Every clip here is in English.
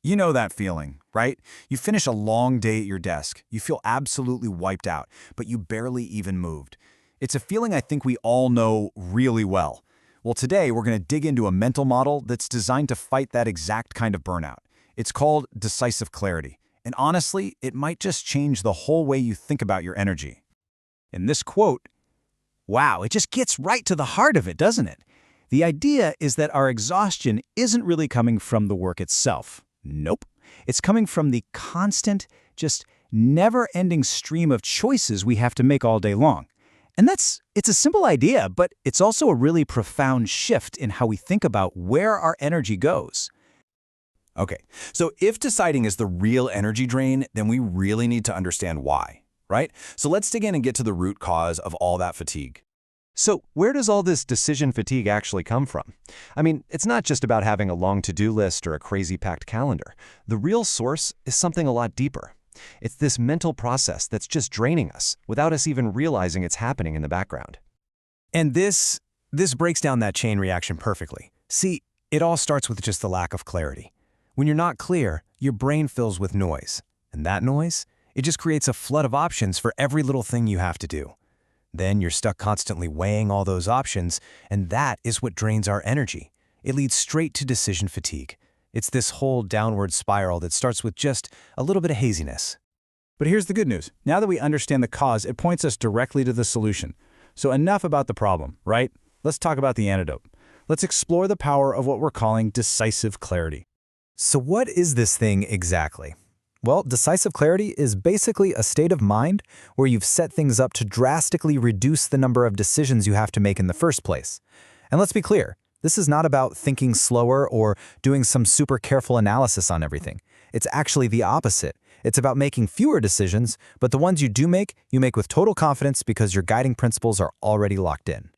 You know that feeling, right? You finish a long day at your desk, you feel absolutely wiped out, but you barely even moved. It's a feeling I think we all know really well. Well, today we're going to dig into a mental model that's designed to fight that exact kind of burnout. It's called Decisive Clarity, and honestly, it might just change the whole way you think about your energy. In this quote, wow, it just gets right to the heart of it, doesn't it? The idea is that our exhaustion isn't really coming from the work itself. Nope. It's coming from the constant, just never-ending stream of choices we have to make all day long. And it's a simple idea, but it's also a really profound shift in how we think about where our energy goes. Okay, so if deciding is the real energy drain, then we really need to understand why, right? So let's dig in and get to the root cause of all that fatigue. So where does all this decision fatigue actually come from? I mean, it's not just about having a long to-do list or a crazy packed calendar. The real source is something a lot deeper. It's this mental process that's just draining us without us even realizing it's happening in the background. And this breaks down that chain reaction perfectly. See, it all starts with just the lack of clarity. When you're not clear, your brain fills with noise. And that noise, it just creates a flood of options for every little thing you have to do. Then you're stuck constantly weighing all those options, and that is what drains our energy. It leads straight to decision fatigue. It's this whole downward spiral that starts with just a little bit of haziness. But here's the good news. Now that we understand the cause, it points us directly to the solution. So enough about the problem, right? Let's talk about the antidote. Let's explore the power of what we're calling decisive clarity. So what is this thing exactly? Well, decisive clarity is basically a state of mind where you've set things up to drastically reduce the number of decisions you have to make in the first place. And let's be clear, this is not about thinking slower or doing some super careful analysis on everything. It's actually the opposite. It's about making fewer decisions, but the ones you do make, you make with total confidence because your guiding principles are already locked in.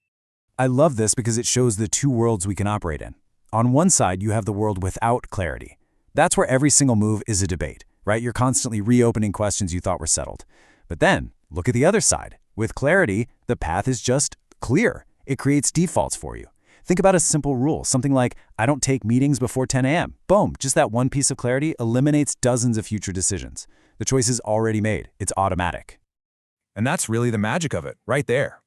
I love this because it shows the two worlds we can operate in. On one side, you have the world without clarity. That's where every single move is a debate, right? You're constantly reopening questions you thought were settled. But then, look at the other side. With clarity, the path is just clear. It creates defaults for you. Think about a simple rule, something like, I don't take meetings before 10 a.m. Boom, just that one piece of clarity eliminates dozens of future decisions. The choice is already made. It's automatic. And that's really the magic of it, right there.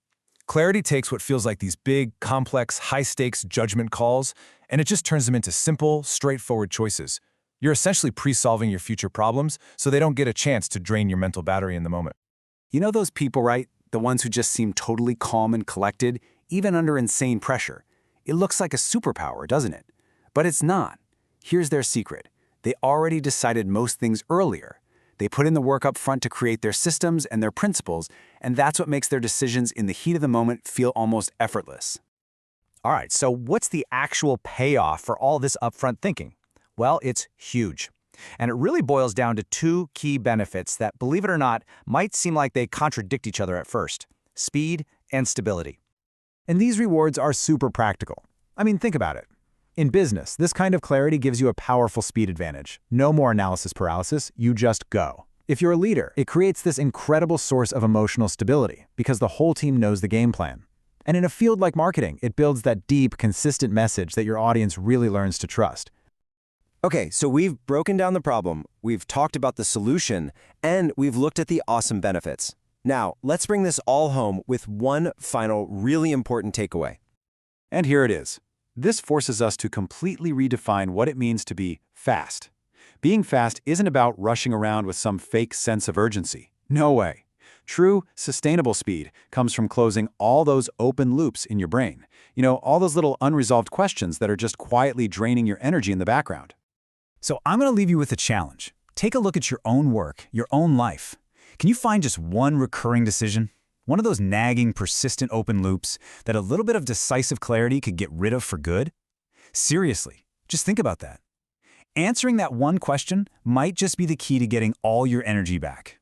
Clarity takes what feels like these big, complex, high-stakes judgment calls, and it just turns them into simple, straightforward choices. You're essentially pre-solving your future problems so they don't get a chance to drain your mental battery in the moment. You know those people, right? The ones who just seem totally calm and collected, even under insane pressure. It looks like a superpower, doesn't it? But it's not. Here's their secret. They already decided most things earlier. They put in the work up front to create their systems and their principles, and that's what makes their decisions in the heat of the moment feel almost effortless. All right, so what's the actual payoff for all this upfront thinking? Well, it's huge. And it really boils down to two key benefits that, believe it or not, might seem like they contradict each other at first: speed and stability. And these rewards are super practical. I mean, think about it. In business, this kind of clarity gives you a powerful speed advantage. No more analysis paralysis, you just go. If you're a leader, it creates this incredible source of emotional stability because the whole team knows the game plan. And in a field like marketing, it builds that deep, consistent message that your audience really learns to trust. Okay, so we've broken down the problem, we've talked about the solution, and we've looked at the awesome benefits. Now, let's bring this all home with one final really important takeaway. And here it is. This forces us to completely redefine what it means to be fast. Being fast isn't about rushing around with some fake sense of urgency. No way. True, sustainable speed comes from closing all those open loops in your brain. You know, all those little unresolved questions that are just quietly draining your energy in the background. So I'm going to leave you with a challenge. Take a look at your own work, your own life. Can you find just one recurring decision? One of those nagging, persistent open loops that a little bit of decisive clarity could get rid of for good? Seriously, just think about that. Answering that one question might just be the key to getting all your energy back.